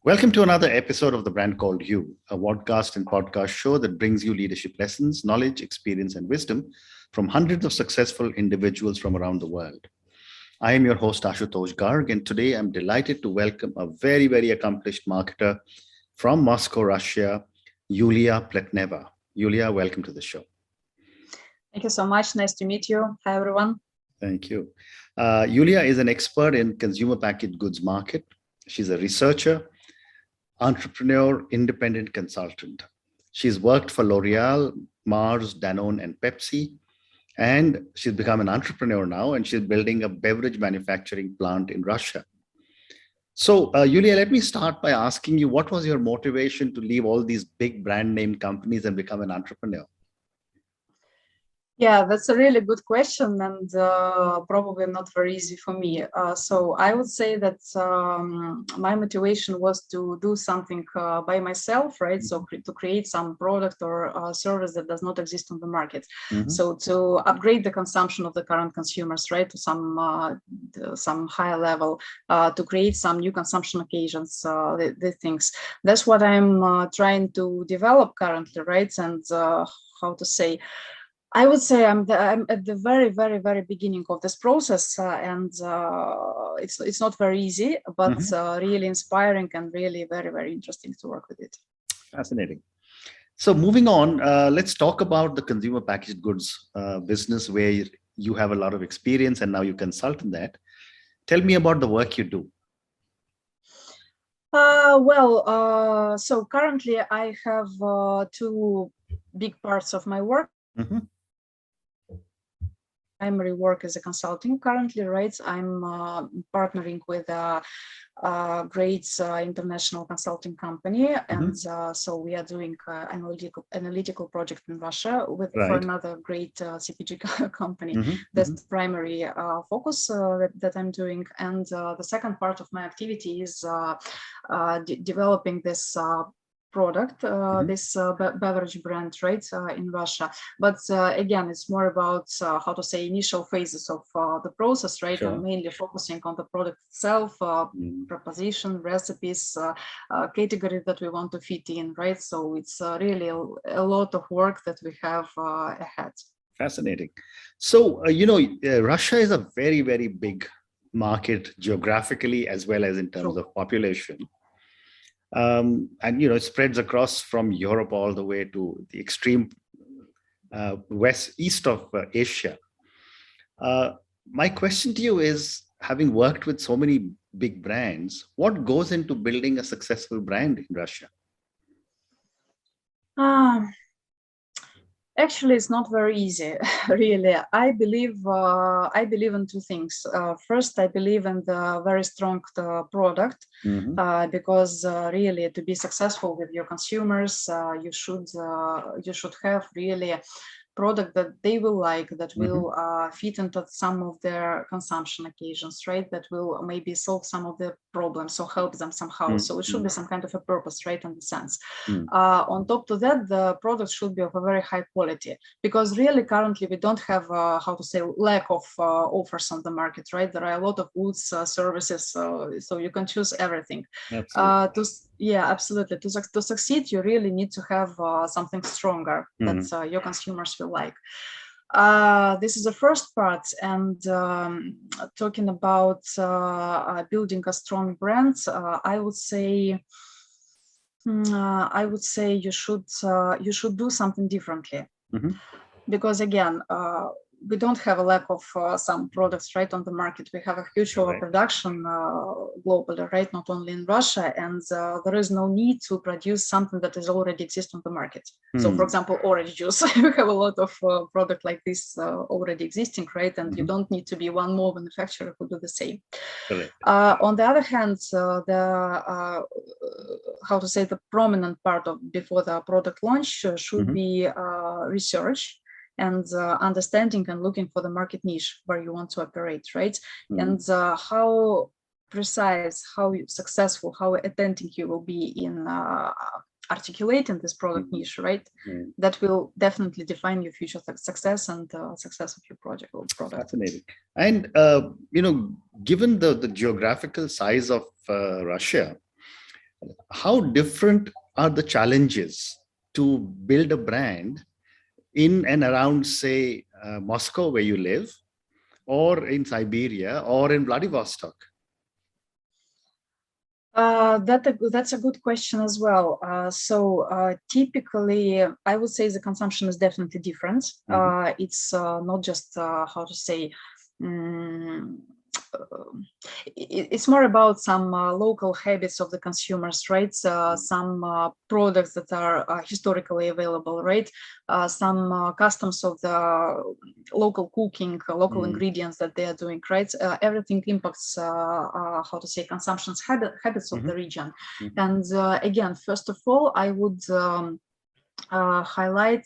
Welcome to another episode of The Brand Called You, a podcast and podcast show that brings you leadership lessons, knowledge, experience, and wisdom from hundreds of successful individuals from around the world. I am your host, Ashutosh Garg, and today I'm delighted to welcome a very, very accomplished marketer from Moscow, Russia, Yulia Pletneva. Yulia, welcome to the show. Thank you so much. Nice to meet you. Hi, everyone. Thank you. Yulia is an expert in consumer packaged goods market. She's a researcher, entrepreneur, independent consultant. She's worked for L'Oreal, Mars, Danone, and Pepsi. And she's become an entrepreneur now, and she's building a beverage manufacturing plant in Russia. So, Yulia, let me start by asking you, what was your motivation to leave all these big brand name companies and become an entrepreneur? Yeah, that's a really good question, and probably not very easy for me. So I would say that my motivation was to do something by myself, right? So to create some product or service that does not exist on the market. Mm-hmm. So to upgrade the consumption of the current consumers, right, to some higher level, to create some new consumption occasions, the things. That's what I'm trying to develop currently, right? And how to say. I would say I'm at the very, very, very beginning of this process, and it's not very easy, but really inspiring and really very, very interesting to work with it. Fascinating. So moving on, let's talk about the consumer packaged goods business, where you have a lot of experience and now you consult in that. Tell me about the work you do. So currently I have two big parts of my work. Mm-hmm. Primary work as a consulting currently, right? I'm partnering with a great international consulting company, and so we are doing analytical project in Russia for another great CPG company. That's the primary focus that I'm doing, and the second part of my activity is developing this product, this beverage brand, right, in Russia. But again, it's more about how to say initial phases of the process, right? Sure. I'm mainly focusing on the product itself, proposition, recipes, category that we want to fit in, right? So it's really a lot of work that we have ahead. Fascinating. So, Russia is a very, very big market geographically as well as in terms of population. And it spreads across from Europe all the way to the extreme east of Asia. My question to you is, having worked with so many big brands, what goes into building a successful brand in Russia? Actually, it's not very easy, really. I believe in two things. First, I believe in the very strong product, because really to be successful with your consumers, you should have really product that they will like, that will fit into some of their consumption occasions, right? That will maybe solve some of their problems or help them somehow. So it should be some kind of a purpose, right, in the sense. On top of that, the product should be of a very high quality, because really currently we don't have, lack of offers on the market, right? There are a lot of goods, services, so you can choose everything. Absolutely. To succeed, you really need to have something stronger that your consumers will like. This is the first part, and talking about building a strong brand, I would say you should do something differently, because again, we don't have a lack of some products, right, on the market. We have a huge overproduction globally, right, not only in Russia, and there is no need to produce something that is already exists on the market. So, for example, orange juice, we have a lot of product like this already existing, right, and you don't need to be one more manufacturer who do the same. On the other hand, the prominent part of before the product launch should be research and understanding and looking for the market niche where you want to operate, right? And how precise, how successful, how attentive you will be in articulating this product niche, right? That will definitely define your future success and success of your project or product. Fascinating. And, given the geographical size of Russia, How different are the challenges to build a brand in and around, say, Moscow, where you live, or in Siberia, or in Vladivostok? That's a good question as well. Typically, I would say the consumption is definitely different. It's not just how to say. Um, it's more about some local habits of the consumers, right? Some products that are historically available, right? Some customs of the local cooking, local ingredients that they are doing, right? Everything impacts, how to say, consumption's habits of the region. And again, first of all, I would highlight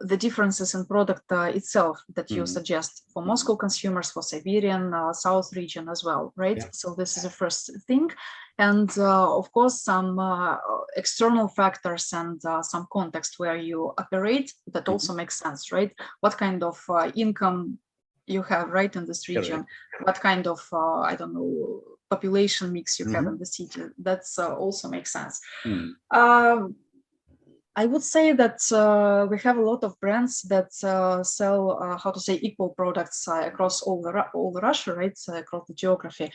the differences in product itself that you suggest for Moscow consumers, for Siberian South region as well, right? So this is the first thing. And of course, some external factors and some context where you operate that also makes sense, right? What kind of income you have, right, in this region? What kind of, I don't know, population mix you have in the city? That's also makes sense. I would say that we have a lot of brands that sell, how to say, equal products across all the Russia, right, across the geography.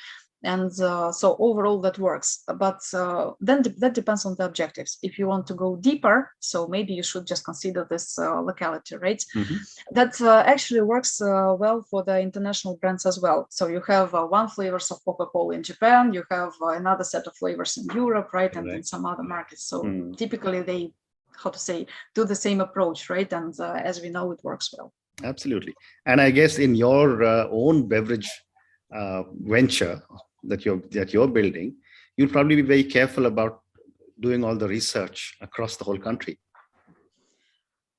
And so overall that works. But then that depends on the objectives. If you want to go deeper, so maybe you should just consider this locality, right? That actually works well for the international brands as well. So you have one flavors of Coca-Cola in Japan, you have another set of flavors in Europe, right, and in some other markets. So typically they, how to say, do the same approach, right? And as we know, it works well. Absolutely. And I guess in your own beverage venture that you're building, you'll probably be very careful about doing all the research across the whole country.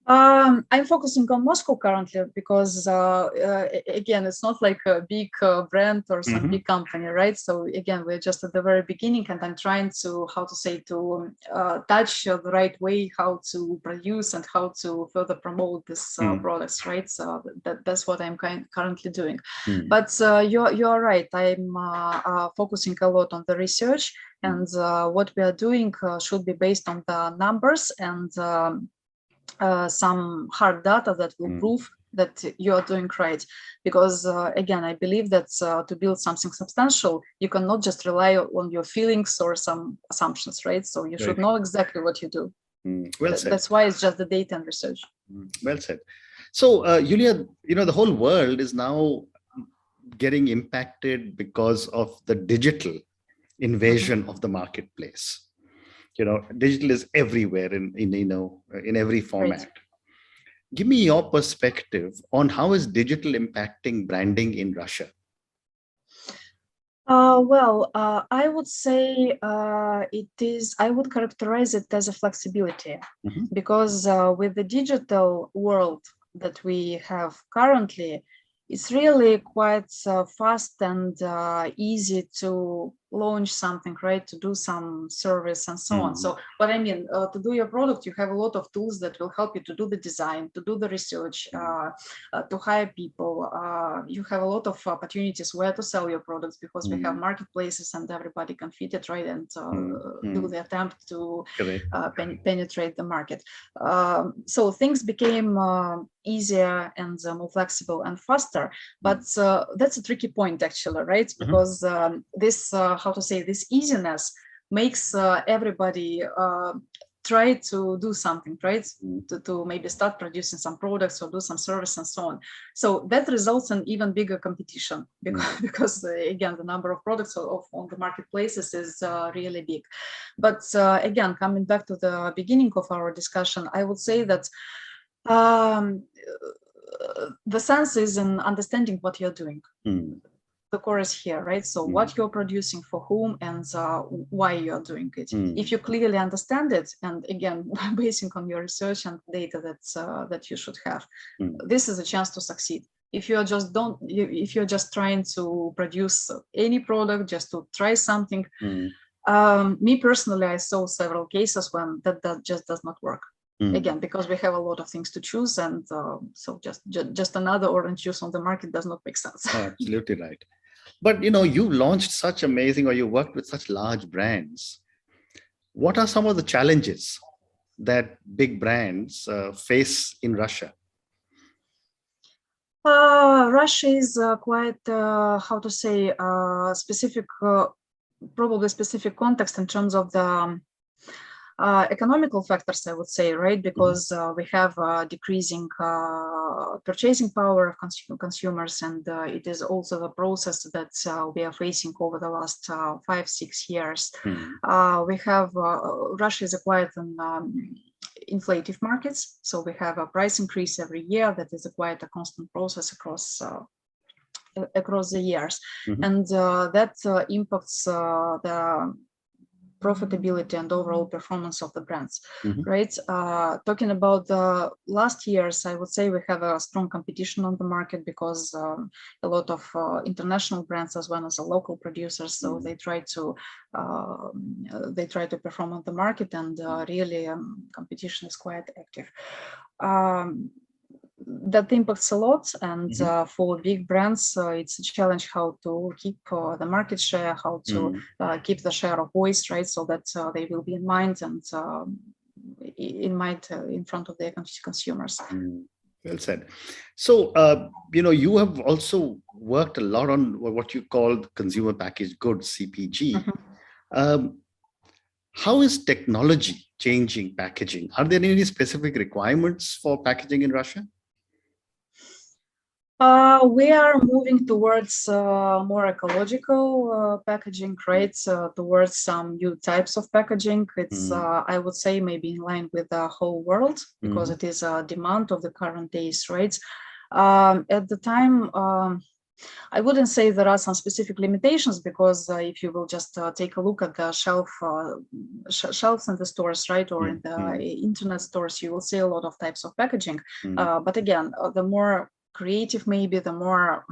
I'm focusing on Moscow currently because, again, it's not like a big brand or some big company, right? So again, we're just at the very beginning, and I'm trying to, how to say, to touch the right way how to produce and how to further promote these products, right? So that's what I'm currently doing. But you're right. I'm focusing a lot on the research, and what we are doing should be based on the numbers and some hard data that will prove that you are doing right. Because again, I believe that to build something substantial, you cannot just rely on your feelings or some assumptions, right? So you should know exactly what you do. Well said. That's why it's just the data and research. Well said. So Yulia, the whole world is now getting impacted because of the digital invasion of the marketplace. Digital is everywhere in every format. Right. Give me your perspective on how is digital impacting branding in Russia? I would say I would characterize it as a flexibility, because with the digital world that we have currently, it's really quite fast and easy to launch something, right? To do some service and so on. So what I mean, to do your product, you have a lot of tools that will help you to do the design, to do the research, to hire people. You have a lot of opportunities where to sell your products because we have marketplaces and everybody can fit it, right? And do the attempt to penetrate the market. So things became easier and more flexible and faster. But that's a tricky point, actually, right? Because this, how to say, this easiness makes everybody try to do something, right? To maybe start producing some products or do some service and so on. So that results in even bigger competition because again, the number of products on the marketplaces is really big. But again, coming back to the beginning of our discussion, I would say that the sense is in understanding what you're doing. The core is here, right? So what you're producing, for whom, and why you're doing it. If you clearly understand it, and again, basing on your research and data that you should have, this is a chance to succeed. If you're just trying to produce any product just to try something, me personally, I saw several cases when that just does not work. Again, because we have a lot of things to choose, and so just another orange juice on the market does not make sense. Absolutely right. But you launched such amazing, or you worked with such large brands. What are some of the challenges that big brands face in Russia? Russia is quite, how to say, specific, probably specific context in terms of the economical factors, I would say, right? Because we have decreasing purchasing power of consumers, and it is also the process that we are facing over the last 5-6 years. We have Russia is quite an inflative markets, so we have a price increase every year that is quite a constant process across the years, and that impacts the profitability and overall performance of the brands, right? Talking about the last years, I would say we have a strong competition on the market because a lot of international brands as well as the local producers, so they try to perform on the market, and really competition is quite active. That impacts a lot, and for big brands, it's a challenge how to keep the market share, how to keep the share of voice, right? So that they will be in mind and in front of their consumers. Well said. So, you have also worked a lot on what you call consumer packaged goods, CPG. How is technology changing packaging? Are there any specific requirements for packaging in Russia? We are moving towards more ecological packaging, right? Towards some new types of packaging. It's, I would say, maybe in line with the whole world, because it is a demand of the current days, right? At the time, I wouldn't say there are some specific limitations, because if you will just take a look at the shelves in the stores, right, or in the internet stores, you will see a lot of types of packaging. But again, the more creative, maybe the more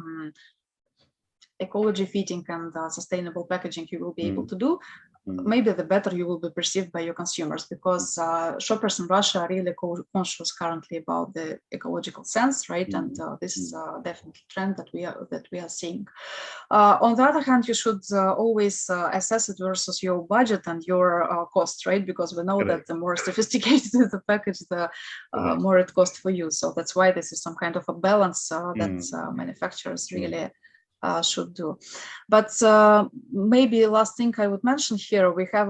ecology fitting and sustainable packaging you will be able to do, maybe the better you will be perceived by your consumers, because shoppers in Russia are really conscious currently about the ecological sense, right? And this is definitely a trend that we are seeing. On the other hand, you should always assess it versus your budget and your cost, right? Because we know that the more sophisticated the package, the more it costs for you. So that's why this is some kind of a balance that manufacturers really should do. But maybe last thing I would mention here, we have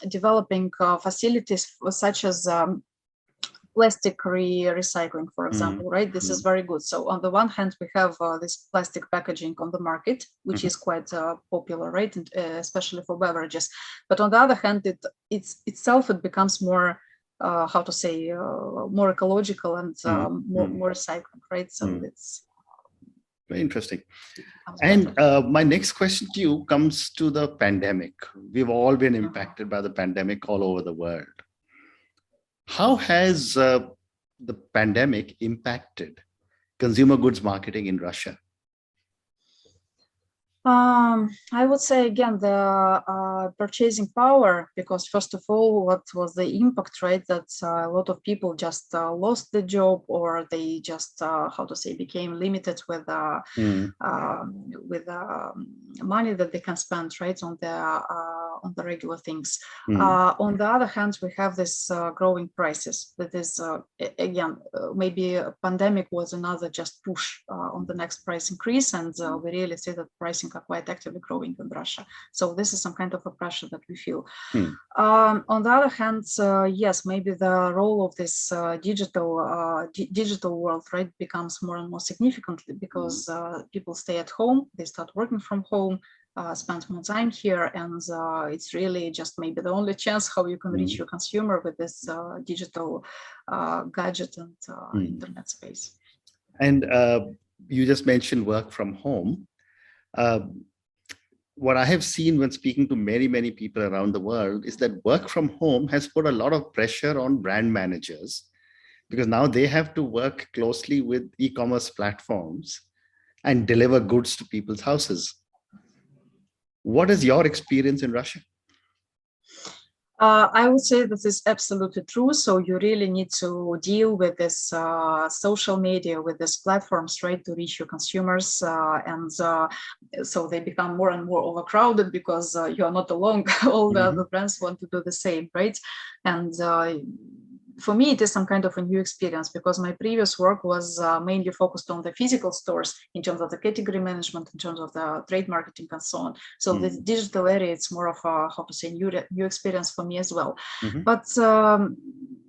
developing facilities such as plastic recycling, for example, right? This is very good. So on the one hand, we have this plastic packaging on the market, which is quite popular, right? And, especially for beverages. But on the other hand, it becomes more, how to say, more ecological and more recycling, right? So it's very interesting. And my next question to you comes to the pandemic. We've all been impacted by the pandemic all over the world. How has the pandemic impacted consumer goods marketing in Russia? I would say, again, the purchasing power, because first of all, what was the impact, right? That a lot of people just lost the job, or they just, how to say, became limited with money that they can spend, right, on the regular things. On the other hand, we have this growing prices. That is, again, maybe a pandemic was another just push on the next price increase, and we really see that pricing are quite actively growing in Russia. So this is some kind of a pressure that we feel. On the other hand, yes, maybe the role of this digital world, right, becomes more and more significant, because people stay at home, they start working from home, spend more time here, and it's really just maybe the only chance how you can reach your consumer with this digital gadget and internet space. And you just mentioned work from home. What I have seen when speaking to many, many people around the world is that work from home has put a lot of pressure on brand managers, because now they have to work closely with e-commerce platforms and deliver goods to people's houses. What is your experience in Russia? I would say that is absolutely true. So you really need to deal with this social media, with these platforms, right, to reach your consumers. And so they become more and more overcrowded because you are not alone. All the other brands want to do the same, right? And for me, it is some kind of a new experience because my previous work was mainly focused on the physical stores in terms of the category management, in terms of the trade marketing and so on. So the digital area, it's more of a, how to say, new experience for me as well. But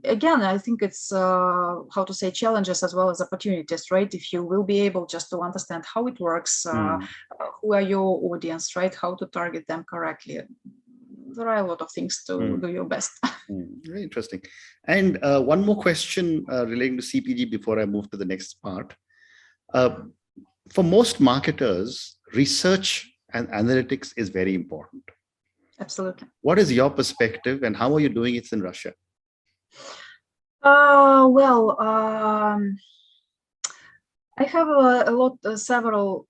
again, I think it's, how to say, challenges as well as opportunities, right? If you will be able just to understand how it works, who are your audience, right? How to target them correctly. There are a lot of things to do your best. Very interesting. And one more question relating to CPG before I move to the next part. For most marketers, research and analytics is very important. Absolutely. What is your perspective and how are you doing it in Russia? Well, I have several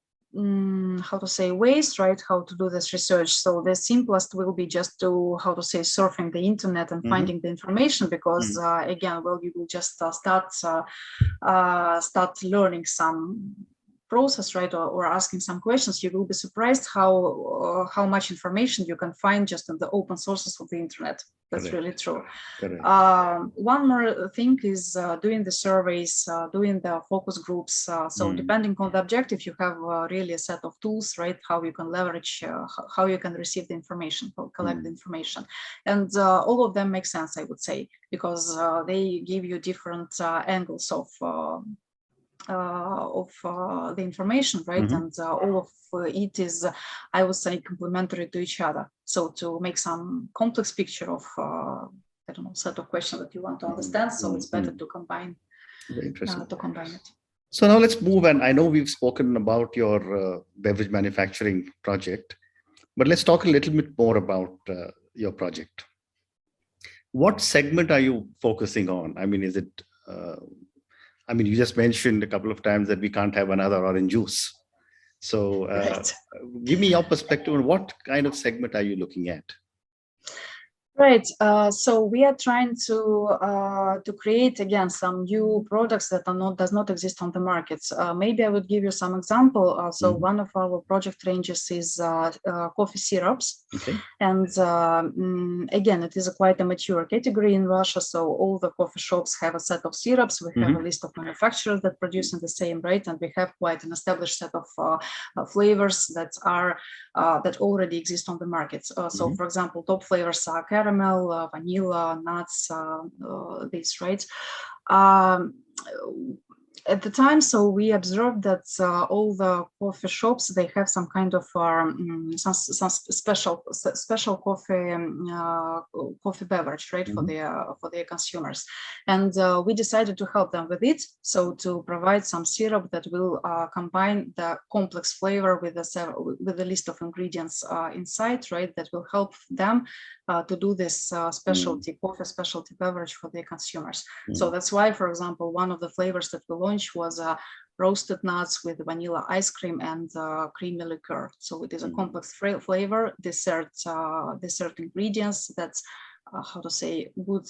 how to say, ways, right, how to do this research. So the simplest will be just to, how to say, surfing the internet and finding the information, because again, well, you will just start learning some process, right, or asking some questions. You will be surprised how much information you can find just in the open sources of the internet. That's really true. One more thing is doing the surveys, doing the focus groups. So depending on the objective, you have really a set of tools, right? How you can leverage, how you can receive the information, collect the information. And all of them make sense, I would say, because they give you different angles of the information, right? And all of it is, I would say, complementary to each other. So to make some complex picture of, I don't know, set of questions that you want to understand, so it's better to combine. Very interesting. To combine it. So now let's move, and I know we've spoken about your beverage manufacturing project, but let's talk a little bit more about your project. What segment are you focusing on? I mean, is it I mean, you just mentioned a couple of times that we can't have another orange juice. So give me your perspective on what kind of segment are you looking at? Right. So we are trying to create again some new products that does not exist on the markets. Maybe I would give you some example. So one of our project ranges is coffee syrups, and again, it is quite a mature category in Russia. So all the coffee shops have a set of syrups. We have a list of manufacturers that produce in the same, right, and we have quite an established set of flavors that are that already exist on the markets. So, for example, top flavors are caramel, vanilla, nuts, these, right? At the time, so we observed that all the coffee shops, they have some kind of some special coffee beverage, right, for their consumers, and we decided to help them with it. So to provide some syrup that will combine the complex flavor with the list of ingredients inside, right, that will help them to do this specialty coffee, specialty beverage for their consumers. So that's why, for example, one of the flavors that we launched was roasted nuts with vanilla ice cream and creamy liqueur. So it is a complex flavor, dessert ingredients that's how to say, good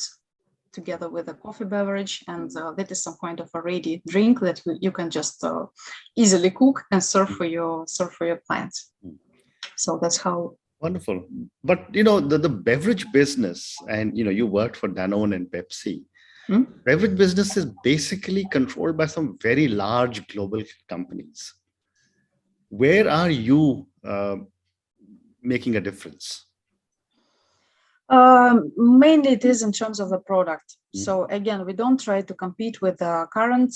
together with a coffee beverage, and that is some kind of a ready drink that you can just easily cook and serve for your clients. So that's how. Wonderful. But you know, the beverage business, and you know, you worked for Danone and Pepsi. Beverage business is basically controlled by some very large global companies. Where are you making a difference? Mainly it is in terms of the product. So again, we don't try to compete with the current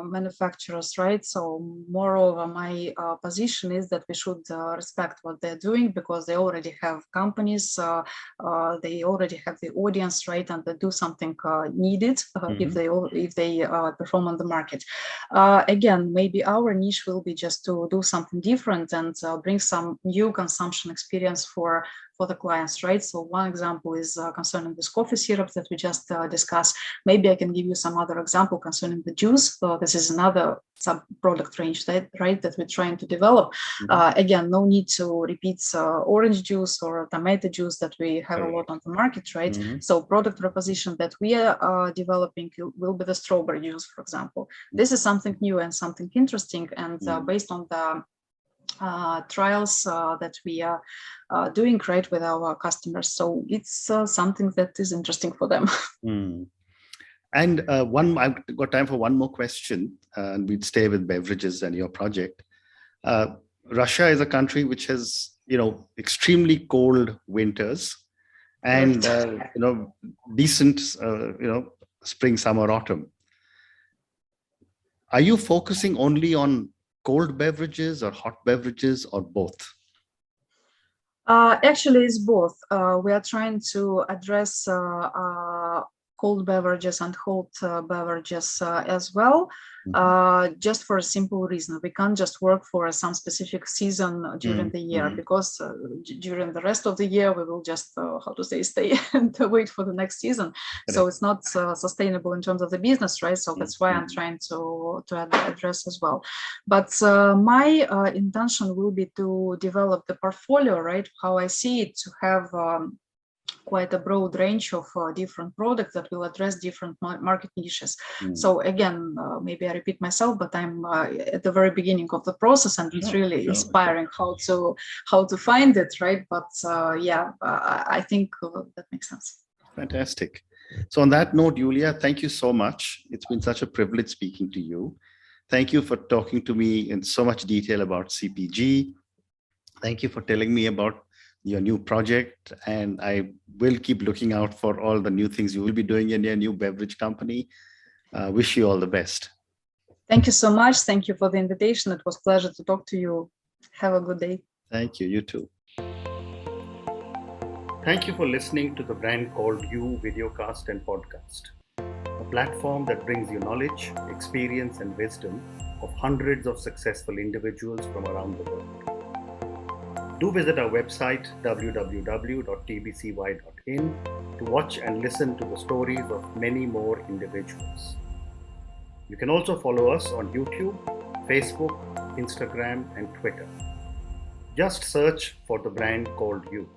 manufacturers, right? So moreover, my position is that we should respect what they're doing, because they already have companies, they already have the audience, right? And they do something needed if they perform on the market. Again, maybe our niche will be just to do something different and bring some new consumption experience for the clients, right? So one example is concerning this coffee syrups that we just just discuss. Maybe I can give you some other example concerning the juice. This is another sub-product range that we're trying to develop. Again, no need to repeat orange juice or tomato juice that we have a lot on the market, right? So product proposition that we are developing will be the strawberry juice, for example. This is something new and something interesting, and based on the trials that we are doing right with our customers. So it's something that is interesting for them. And I've got time for one more question, and we'd stay with beverages and your project. Russia is a country which has, extremely cold winters and, decent, spring, summer, autumn. Are you focusing only on cold beverages or hot beverages or both? Actually, it's both. We are trying to address cold beverages and hot beverages as well, just for a simple reason. We can't just work for some specific season during the year, because during the rest of the year, we will just, stay and wait for the next season. So it's not sustainable in terms of the business, right? So that's why I'm trying to address as well. But my intention will be to develop the portfolio, right? How I see it, to have quite a broad range of different products that will address different market niches. So again, maybe I repeat myself, but I'm at the very beginning of the process, and it's really inspiring how to find it, right? But I think that makes sense. Fantastic. So on that note, Yulia, thank you so much. It's been such a privilege speaking to you. Thank you for talking to me in so much detail about CPG. Thank you for telling me about your new project, and I will keep looking out for all the new things you will be doing in your new beverage company. Wish you all the best. Thank you so much. Thank you for the invitation. It was a pleasure to talk to you. Have a good day. Thank you. You too. Thank you for listening to the Brand Called You videocast and podcast, a platform that brings you knowledge, experience, and wisdom of hundreds of successful individuals from around the world. Do visit our website www.tbcy.in to watch and listen to the stories of many more individuals. You can also follow us on YouTube, Facebook, Instagram, and Twitter. Just search for the Brand Called You.